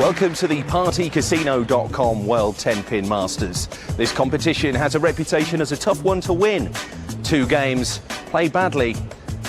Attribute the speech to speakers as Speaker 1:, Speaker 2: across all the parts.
Speaker 1: Welcome to the partycasino.com World Tenpin Masters. This competition has a reputation as a tough one to win. 2 games, play badly,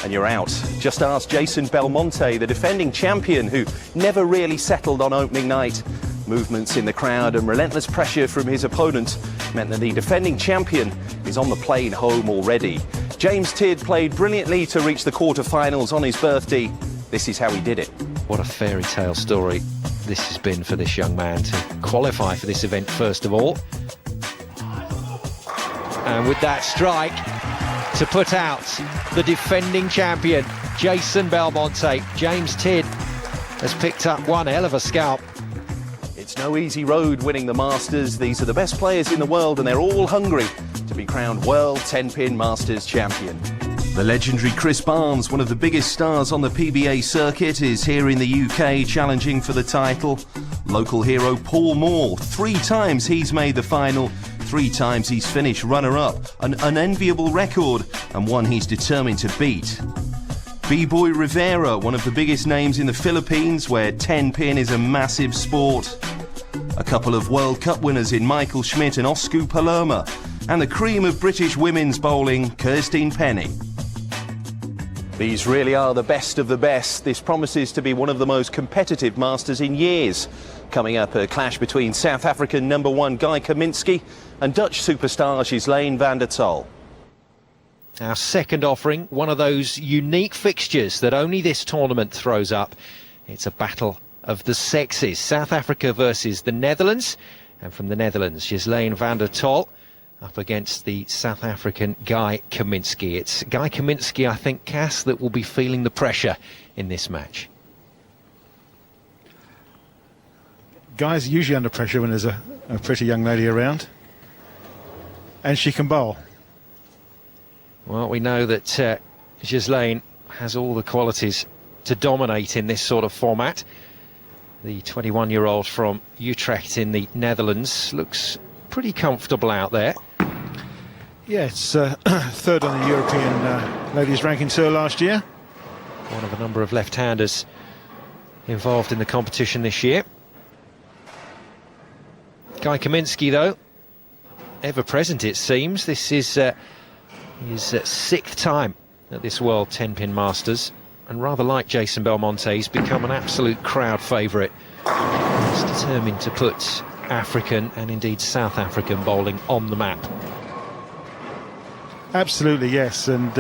Speaker 1: and you're out. Just ask Jason Belmonte, the defending champion who never really settled on opening night. Movements in the crowd and relentless pressure from his opponent meant that the defending champion is on the plane home already. James Tidd played brilliantly to reach the quarter-finals on his birthday. This is how he did it.
Speaker 2: What a fairy tale story this has been for this young man to qualify for this event first of all. And with that strike to put out the defending champion, Jason Belmonte, James Tidd has picked up one hell of a scalp.
Speaker 1: It's no easy road winning the Masters. These are the best players in the world and they're all hungry to be crowned World Tenpin Masters champion. The legendary Chris Barnes, one of the biggest stars on the PBA circuit, is here in the UK challenging for the title. Local hero Paul Moore, 3 times he's made the final, 3 times he's finished runner-up, an unenviable record and one he's determined to beat. B-Boy Rivera, one of the biggest names in the Philippines where Tenpin is a massive sport. A couple of World Cup winners in Michael Schmidt and Oscar Palermo, and the cream of British women's bowling, Kirsten Penny. These really are the best of the best. This promises to be one of the most competitive Masters in years. Coming up, a clash between South African #1 Guy Kaminski and Dutch superstar Ghislaine van der Tol.
Speaker 2: Our second offering, one of those unique fixtures that only this tournament throws up. It's a battle of the sexes. South Africa versus the Netherlands. And from the Netherlands, Ghislaine van der Tol up against the South African Guy Kaminski. It's Guy Kaminski, I think, Cass, that will be feeling the pressure in this match.
Speaker 3: Guy's usually under pressure when there's a pretty young lady around. And she can bowl.
Speaker 2: Well, we know that Ghislaine has all the qualities to dominate in this sort of format. The 21-year-old from Utrecht in the Netherlands looks pretty comfortable out there.
Speaker 3: Yeah, it's 3rd on the European Ladies Ranking Tour last year.
Speaker 2: One of a number of left-handers involved in the competition this year. Guy Kaminski, though, ever present it seems. This is his 6th time at this World Tenpin Masters, and rather like Jason Belmonte, he's become an absolute crowd favourite. He's determined to put African and indeed South African bowling on the map.
Speaker 3: Absolutely, yes. And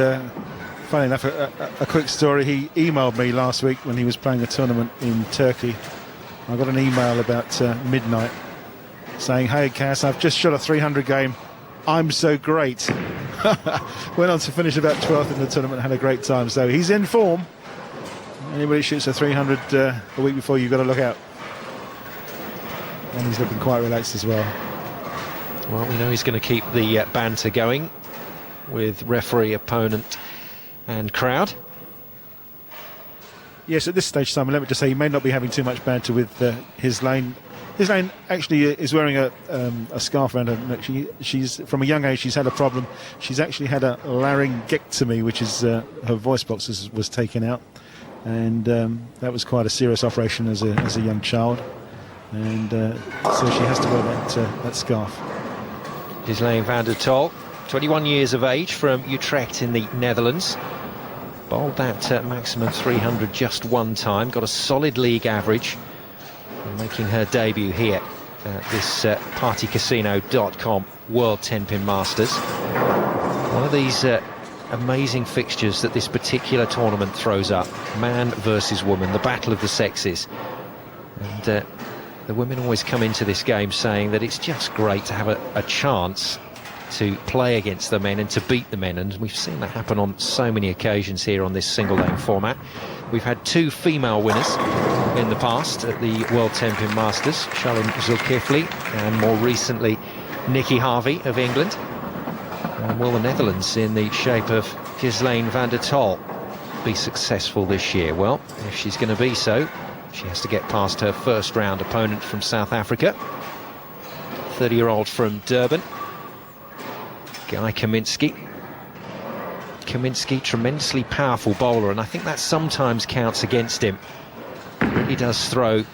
Speaker 3: funny enough, a quick story. He emailed me last week when he was playing a tournament in Turkey. I got an email about midnight saying, "Hey Cass, I've just shot a 300 game. I'm so great." Went on to finish about 12th in the tournament, had a great time. So he's in form. Anybody shoots a 300 a week before, you've got to look out. And he's looking quite relaxed as well.
Speaker 2: Well, we know he's going to keep the banter going with referee, opponent and crowd.
Speaker 3: Yes, at this stage, Simon, let me just say he may not be having too much banter with his lane. His lane actually is wearing a scarf around her neck. She's from a young age, she's had a problem. She's actually had a laryngectomy, which is her voice box was taken out. And that was quite a serious operation as a young child. And so she has to wear that scarf.
Speaker 2: Ghislaine van der Tol, 21 years of age, from Utrecht in the Netherlands. Bowled that maximum 300 just one time, got a solid league average. And making her debut here at this partycasino.com World Tenpin Masters. One of these amazing fixtures that this particular tournament throws up. Man versus woman, the battle of the sexes. And the women always come into this game saying that it's just great to have a chance to play against the men and to beat the men, and we've seen that happen on so many occasions here on this single lane format. We've had 2 female winners in the past at the World Tenpin Masters, Shalin Zulkifli and more recently Nikki Harvey of England. And will the Netherlands, in the shape of Ghislaine van der Tol, be successful this year? Well, if she's going to be so, she has to get past her first round opponent from South Africa, 30-year-old from Durban, Guy Kaminski. Kaminski, tremendously powerful bowler, and I think that sometimes counts against him. He does throw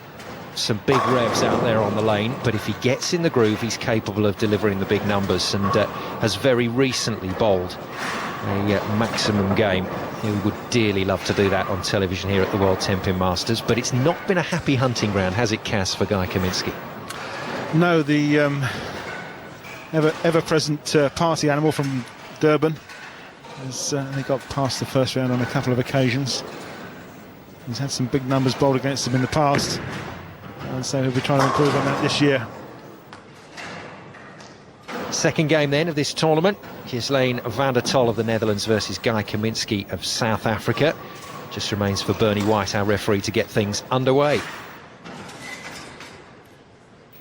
Speaker 2: some big revs out there on the lane, but if he gets in the groove, he's capable of delivering the big numbers, and has very recently bowled a maximum game. He would dearly love to do that on television here at the World Tenpin Masters, but it's not been a happy hunting ground, has it, Cass, for Guy Kaminsky?
Speaker 3: No, the ever-present party animal from Durban has they got past the first round on a couple of occasions. He's had some big numbers bowled against him in the past, and so he'll be trying to improve on that this year.
Speaker 2: Second game then of this tournament, Ghislaine van der Tol of the Netherlands versus Guy Kaminsky of South Africa. Just remains for Bernie White, our referee, to get things underway.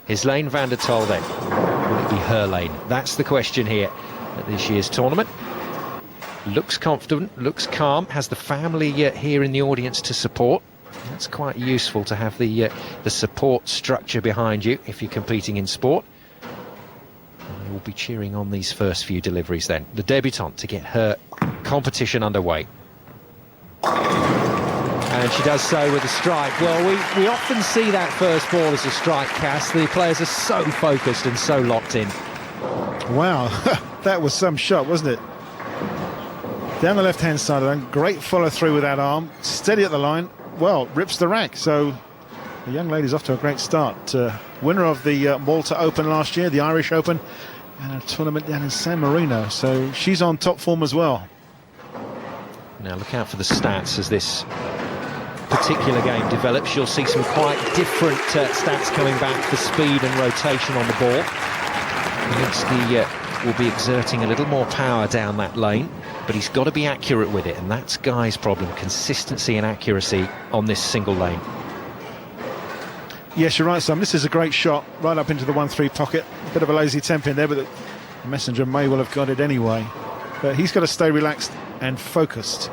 Speaker 2: His lane van der Tol then. Will it be her lane? That's the question here at this year's tournament. Looks confident, looks calm, has the family here in the audience to support. That's quite useful to have the support structure behind you if you're competing in sport. We'll be cheering on these first few deliveries then. The debutante to get her competition underway. And she does so with a strike. Well, we often see that first ball as a strike, Cass. The players are so focused and so locked in.
Speaker 3: Wow, that was some shot, wasn't it? Down the left-hand side of them, great follow-through with that arm, steady at the line, well, rips the rack. So the young lady's off to a great start. Winner of the Malta Open last year, the Irish Open, and a tournament down in San Marino, so she's on top form as well.
Speaker 2: Now look out for the stats as this particular game develops. You'll see some quite different stats coming back for speed and rotation on the ball. Kaminsky will be exerting a little more power down that lane, but he's got to be accurate with it, and that's Guy's problem, consistency and accuracy on this single lane.
Speaker 3: Yes, you're right, Sam. This is a great shot, right up into the 1-3 pocket. A bit of a lazy temp in there, but the messenger may well have got it anyway. But he's got to stay relaxed and focused.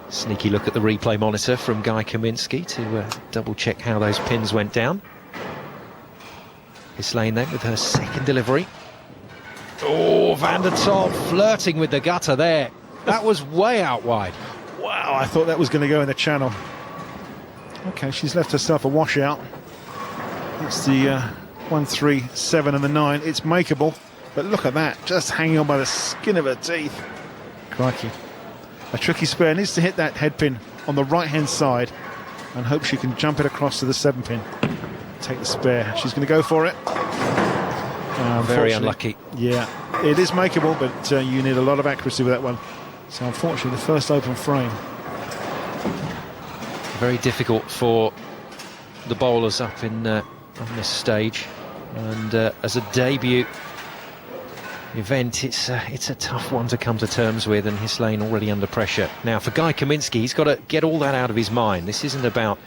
Speaker 2: Sneaky look at the replay monitor from Guy Kaminsky to double-check how those pins went down. Ghislaine then with her second delivery. Oh, van der Tol flirting with the gutter there. That was way out wide.
Speaker 3: Wow, I thought that was going to go in the channel. Okay, she's left herself a washout. That's the 1, 3, 7 and the 9. It's makeable, but look at that, just hanging on by the skin of her teeth. Crikey. A tricky spare, needs to hit that head pin on the right-hand side and hope she can jump it across to the 7 pin. Take the spare. She's going to go for it.
Speaker 2: Very unlucky.
Speaker 3: Yeah, it is makeable, but you need a lot of accuracy with that one. So unfortunately, the first open frame.
Speaker 2: Very difficult for the bowlers up in on this stage, and as a debut event, it's a tough one to come to terms with, and Ghislaine already under pressure. Now for Guy Kaminsky, he's got to get all that out of his mind. This isn't about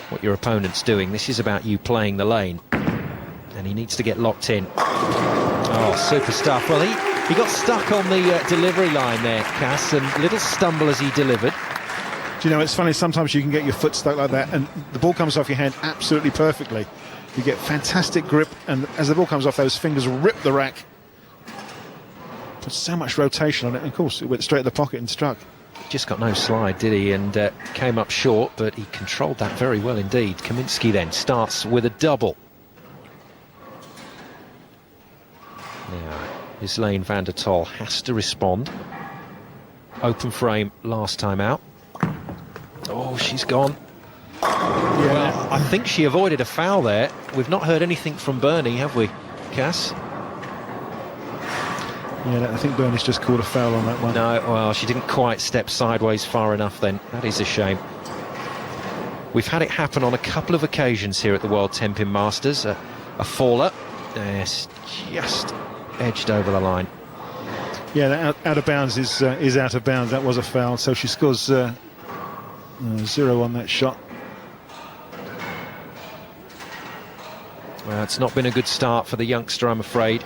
Speaker 2: what your opponent's doing, this is about you playing the lane, and he needs to get locked in. Oh, super stuff. Well, he got stuck on the delivery line there, Cass, and a little stumble as he delivered.
Speaker 3: Do you know, it's funny, sometimes you can get your foot stuck like that and the ball comes off your hand absolutely perfectly. You get fantastic grip, and as the ball comes off, those fingers rip the rack. Put so much rotation on it, and of course it went straight at the pocket and struck.
Speaker 2: Just got no slide, did he? And came up short, but he controlled that very well indeed. Kaminsky then starts with a double. Now, Ghislaine van der Tol has to respond. Open frame last time out. Oh, she's gone.
Speaker 3: Yeah.
Speaker 2: Well, I think she avoided a foul there. We've not heard anything from Bernie, have we, Cass?
Speaker 3: Yeah, I think Bernie's just called a foul on that one.
Speaker 2: No, well, she didn't quite step sideways far enough then. That is a shame. We've had it happen on a couple of occasions here at the World Tenpin Masters. A faller. Yes, just edged over the line.
Speaker 3: Yeah, that out of bounds is out of bounds. That was a foul, so she scores 0 on that shot.
Speaker 2: Well, it's not been a good start for the youngster, I'm afraid.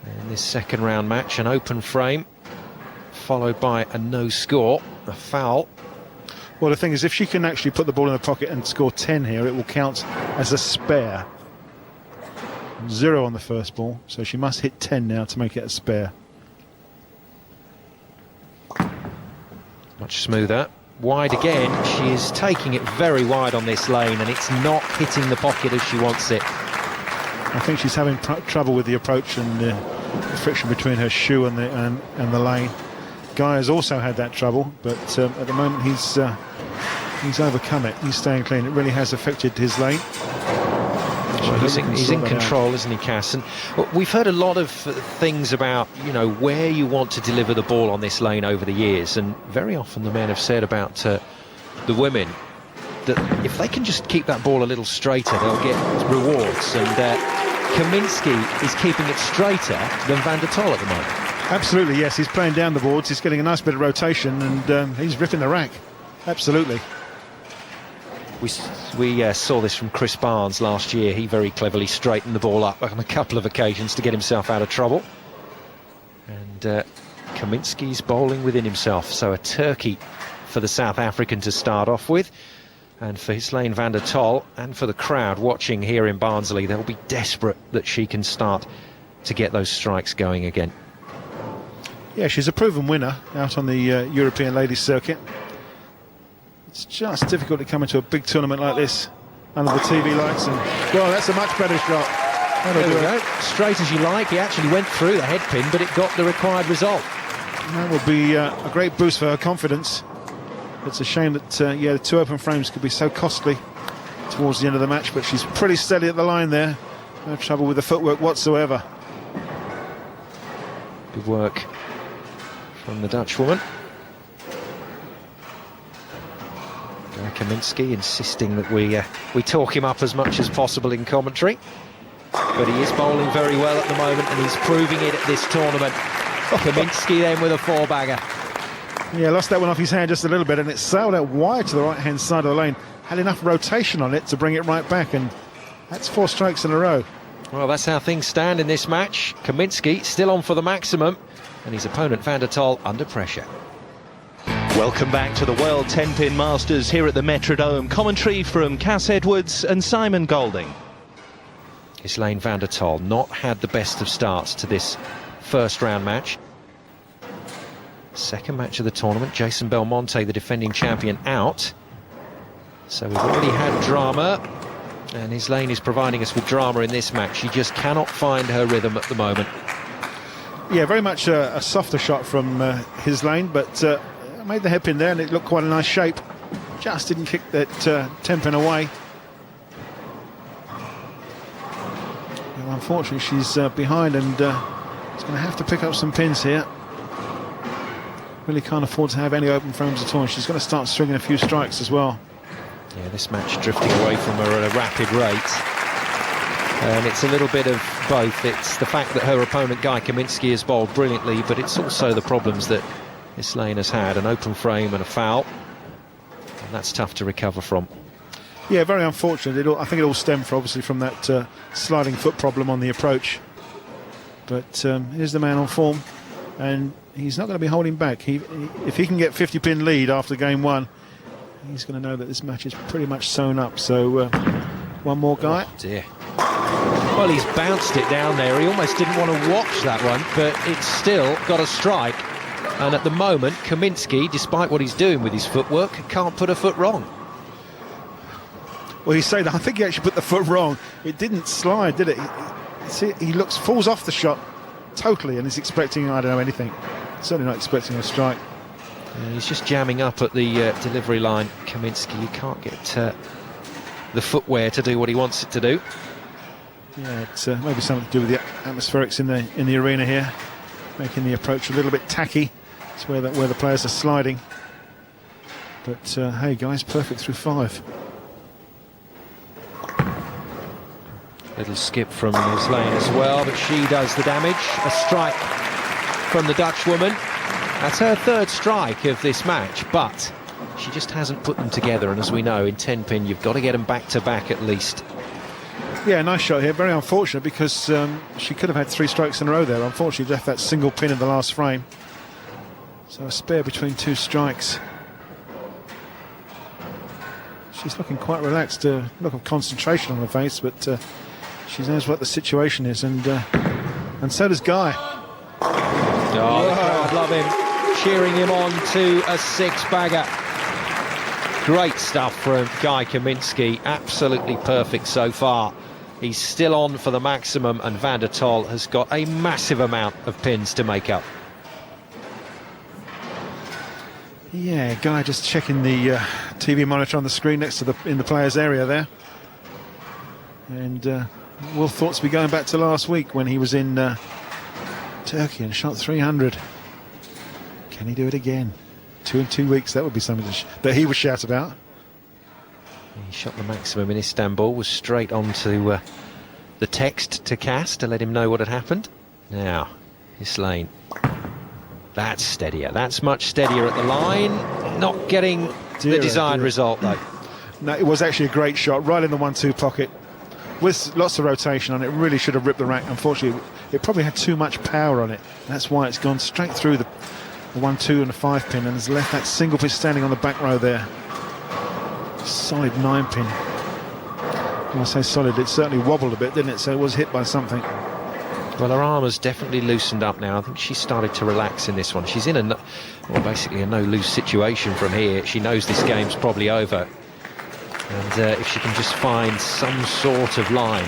Speaker 2: In this second round match, an open frame, followed by a no score, a foul.
Speaker 3: Well, the thing is, if she can actually put the ball in the pocket and score 10 here, it will count as a spare. 0 on the first ball, so she must hit 10 now to make it a spare.
Speaker 2: Much smoother. wide again. She is taking it very wide on this lane, and it's not hitting the pocket as she wants it.
Speaker 3: I think she's having trouble with the approach and the friction between her shoe and the lane. Guy has also had that trouble, but at the moment he's overcome it. He's staying clean. It really has affected his lane.
Speaker 2: Well, he's in control, isn't he, Cass? And we've heard a lot of things about, you know, where you want to deliver the ball on this lane over the years, and very often the men have said about the women that if they can just keep that ball a little straighter, they'll get rewards. And Kaminski is keeping it straighter than Van der Tol at the moment.
Speaker 3: Absolutely, yes. He's playing down the boards. He's getting a nice bit of rotation, and he's ripping the rack. Absolutely.
Speaker 2: We saw this from Chris Barnes last year. He very cleverly straightened the ball up on a couple of occasions to get himself out of trouble. And Kaminski's bowling within himself. So a turkey for the South African to start off with. And for Ghislaine van der Tol and for the crowd watching here in Barnsley, they'll be desperate that she can start to get those strikes going again.
Speaker 3: Yeah, she's a proven winner out on the European ladies circuit. It's just difficult to come into a big tournament like this under the TV lights, and well, that's a much better shot.
Speaker 2: There we go. Straight as you like. He actually went through the head pin, but it got the required result.
Speaker 3: That will be a great boost for her confidence. It's a shame that the two open frames could be so costly towards the end of the match, but she's pretty steady at the line there. No trouble with the footwork whatsoever.
Speaker 2: Good work from the Dutch woman. Kaminski insisting that we talk him up as much as possible in commentary, but he is bowling very well at the moment, and he's proving it at this tournament. Kaminski then with a four-bagger.
Speaker 3: Yeah, lost that one off his hand just a little bit, and it sailed out wide to the right-hand side of the lane. Had enough rotation on it to bring it right back, and that's 4 strikes in a row.
Speaker 2: Well, that's how things stand in this match. Kaminski still on for the maximum, and his opponent Van der Tol under pressure.
Speaker 1: Welcome back to the World Tenpin Masters here at the Metrodome. Commentary from Cass Edwards and Simon Golding.
Speaker 2: Ghislaine van der Tol not had the best of starts to this first round match. Second match of the tournament, Jason Belmonte, the defending champion, out. So we've already had drama, and Ghislaine is providing us with drama in this match. She just cannot find her rhythm at the moment.
Speaker 3: Yeah, very much a softer shot from Ghislaine, but made the headpin there, and it looked quite a nice shape. Just didn't kick that Tenpin away. Well, unfortunately, she's behind, and she's going to have to pick up some pins here. Really can't afford to have any open frames at all. She's going to start swinging a few strikes as well.
Speaker 2: Yeah, this match drifting away from her at a rapid rate. And it's a little bit of both. It's the fact that her opponent, Guy Kaminski, has bowled brilliantly, but it's also the problems that Ghislaine has had, an open frame and a foul, and that's tough to recover from.
Speaker 3: Yeah, very unfortunate. I think it all stemmed obviously from that sliding foot problem on the approach. But here's the man on form, and he's not going to be holding back. If he can get 50-pin lead after game 1, he's going to know that this match is pretty much sewn up. So one more guy.
Speaker 2: Oh dear. Well, he's bounced it down there. He almost didn't want to watch that one, but it's still got a strike. And at the moment, Kaminski, despite what he's doing with his footwork, can't put a foot wrong.
Speaker 3: Well, you say that. I think he actually put the foot wrong. It didn't slide, did it? He falls off the shot totally, and is expecting, I don't know, anything. Certainly not expecting a strike.
Speaker 2: Yeah, he's just jamming up at the delivery line, Kaminski. You can't get the footwear to do what he wants it to do.
Speaker 3: Yeah, it's maybe something to do with the atmospherics in the arena here, making the approach a little bit tacky. It's where the players are sliding. But hey guys, perfect through 5.
Speaker 2: Little skip from Ghislaine as well, but she does the damage. A strike from the Dutch woman. That's her 3rd strike of this match, but she just hasn't put them together. And as we know, in Tenpin, you've got to get them back to back at least.
Speaker 3: Yeah, nice shot here. Very unfortunate, because she could have had 3 strikes in a row there. Unfortunately, left that single pin in the last frame. So a spare between 2 strikes. She's looking quite relaxed, look of concentration on her face, but she knows what the situation is, and so does Guy.
Speaker 2: Oh, the crowd love him, cheering him on to a 6-bagger. Great stuff from Guy Kaminsky, absolutely perfect so far. He's still on for the maximum, and Van der Tol has got a massive amount of pins to make up.
Speaker 3: Yeah, Guy just checking the TV monitor on the screen next to in the players' area there. And will thoughts be going back to last week when he was in Turkey and shot 300. Can he do it again? 2 in 2 weeks, that would be something that he would shout about.
Speaker 2: He shot the maximum in Istanbul, was straight onto the text to Cass to let him know what had happened. Now, Islane. That's steadier. That's much steadier at the line. Not getting the desired result, though.
Speaker 3: No, it was actually a great shot, right in the 1-2 pocket. With lots of rotation on it, really should have ripped the rack. Unfortunately, it probably had too much power on it. That's why it's gone straight through the 1-2 and the 5-pin and has left that single pin standing on the back row there. Solid 9-pin. When I say solid, it certainly wobbled a bit, didn't it? So it was hit by something.
Speaker 2: Well, her arm has definitely loosened up now. I think she started to relax in this one. She's in basically a no-lose situation from here. She knows this game's probably over. And if she can just find some sort of line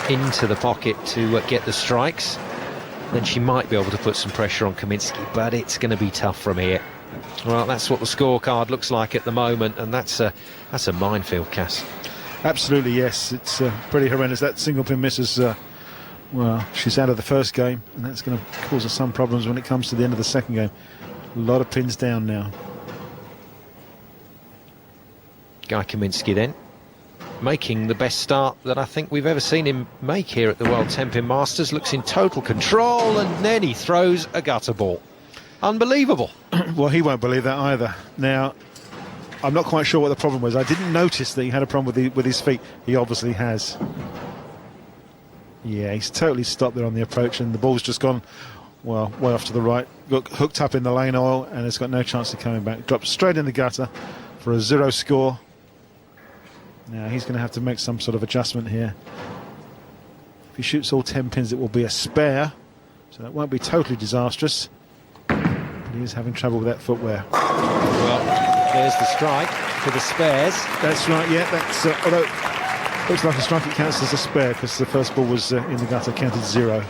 Speaker 2: into the pocket to get the strikes, then she might be able to put some pressure on Kaminsky, but it's going to be tough from here. Well, that's what the scorecard looks like at the moment, and that's a minefield, Cass.
Speaker 3: Absolutely, yes. It's pretty horrendous. That single pin misses. Well, she's out of the first game, and that's going to cause her some problems when it comes to the end of the second game. A lot of pins down now.
Speaker 2: Guy Kaminsky then making the best start that I think we've ever seen him make here at the World Tenpin Masters. Looks in total control, and then he throws a gutter ball. Unbelievable.
Speaker 3: Well, he won't believe that either. Now, I'm not quite sure what the problem was. I didn't notice that he had a problem with his feet. He obviously has. Yeah, he's totally stopped there on the approach, and the ball's just gone, well, way off to the right. Got hooked up in the lane oil, and it's got no chance of coming back. Dropped straight in the gutter for a 0 score. Now he's going to have to make some sort of adjustment here. If he shoots all 10 pins, it will be a spare, so that won't be totally disastrous. But he is having trouble with that footwear.
Speaker 2: Well, there's the strike for the spares.
Speaker 3: That's right, yeah. That's although looks like a strike, it counts as a spare because the first ball was in the gutter, counted 0.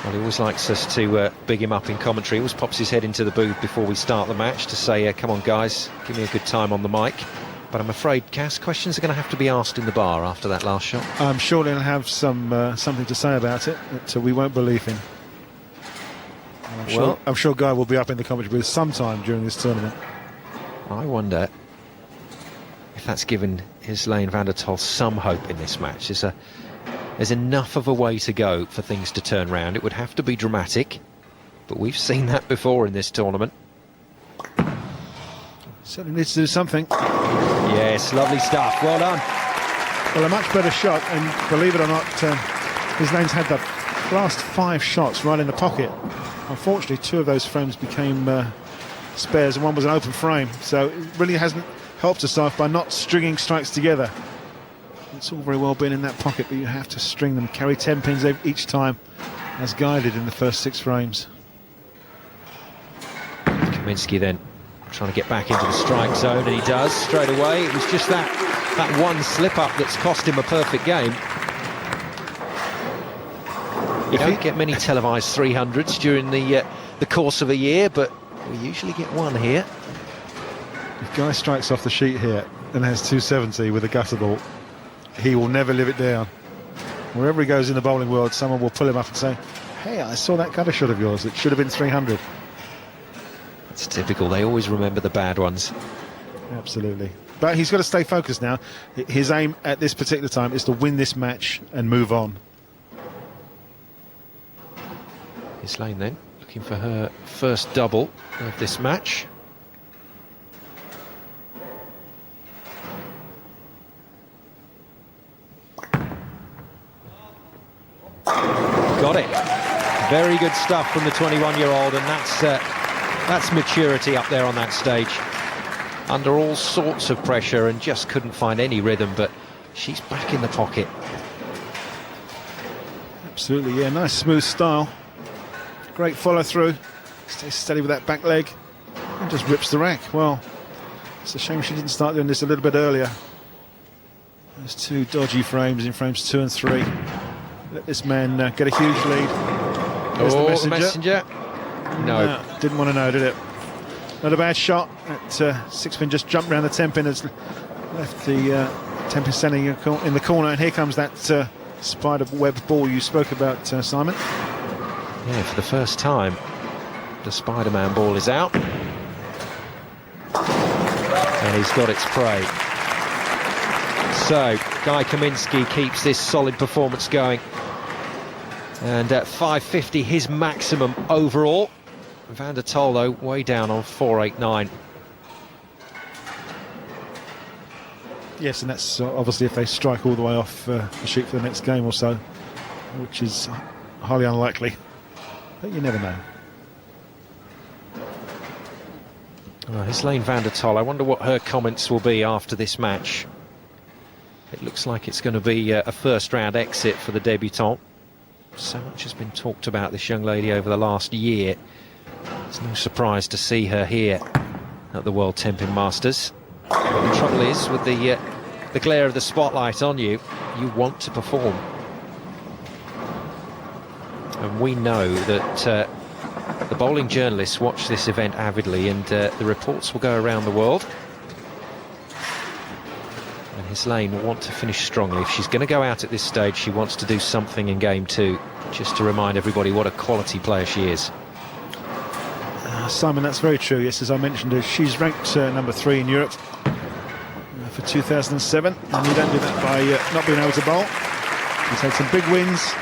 Speaker 2: Well, he always likes us to big him up in commentary. He always pops his head into the booth before we start the match to say, come on guys, give me a good time on the mic. But I'm afraid, Cass, questions are going to have to be asked in the bar after that last shot. I'm
Speaker 3: sure they'll have something to say about it, but we won't believe him. I'm sure Guy will be up in the commentary booth sometime during this tournament.
Speaker 2: I wonder if that's given Islane Van der Tol some hope in this match. There's enough of a way to go for things to turn round. It would have to be dramatic, but we've seen that before in this tournament.
Speaker 3: Certainly needs to do something.
Speaker 2: Yes, lovely stuff. Well done.
Speaker 3: Well, a much better shot, and believe it or not, Islane's had the last 5 shots right in the pocket. Unfortunately, 2 of those frames became spares, and one was an open frame, so it really hasn't helped herself by not stringing strikes together. It's all very well being in that pocket, but you have to string them, carry 10 pins each time, as guided in the first 6 frames.
Speaker 2: Kaminsky then trying to get back into the strike zone, and he does straight away. It was just that one slip-up that's cost him a perfect game. You don't get many televised 300s during the course of a year, but we usually get one here.
Speaker 3: If Guy strikes off the sheet here and has 270 with a gutter ball, he will never live it down. Wherever he goes in the bowling world, someone will pull him up and say, hey, I saw that gutter shot of yours, it should have been 300.
Speaker 2: It's typical, they always remember the bad ones.
Speaker 3: Absolutely. But he's got to stay focused now. His aim at this particular time is to win this match and move on.
Speaker 2: Islane then, looking for her first double of this match. Got it. Very good stuff from the 21-year-old, and that's maturity up there on that stage. Under all sorts of pressure and just couldn't find any rhythm, but she's back in the pocket.
Speaker 3: Absolutely, yeah, nice smooth style. Great follow through. Stays steady with that back leg and just rips the rack. Well, It's a shame she didn't start doing this a little bit earlier. There's two dodgy frames in frames 2 and 3. Let this man get a huge lead. There's the messenger.
Speaker 2: No.
Speaker 3: Didn't want to know, did it? Not a bad shot. That six-pin just jumped around the Tenpin, has left the Tenpin standing in the corner, and here comes that spider web ball you spoke about, Simon.
Speaker 2: Yeah, for the first time, the Spider-Man ball is out. And he's got its prey. So, Guy Kaminski keeps this solid performance going. And at 550, his maximum overall. Van der Tol, though, way down on 489.
Speaker 3: Yes, and that's obviously if they strike all the way off the sheet for the next game or so, which is highly unlikely. But you never know.
Speaker 2: Ghislaine Van der Tol, I wonder what her comments will be after this match. It looks like it's going to be a first-round exit for the debutante. So much has been talked about this young lady over the last year. It's no surprise to see her here at the World Tenpin Masters. But the trouble is, with the glare of the spotlight on you, you want to perform. And we know that the bowling journalists watch this event avidly, and the reports will go around the world. And Ghislaine will want to finish strongly. If she's going to go out at this stage, she wants to do something in game 2, just to remind everybody what a quality player she is.
Speaker 3: Simon, that's very true. Yes, as I mentioned, she's ranked number 3 in Europe for 2007, and you don't do that by not being able to bowl. She's had some big wins,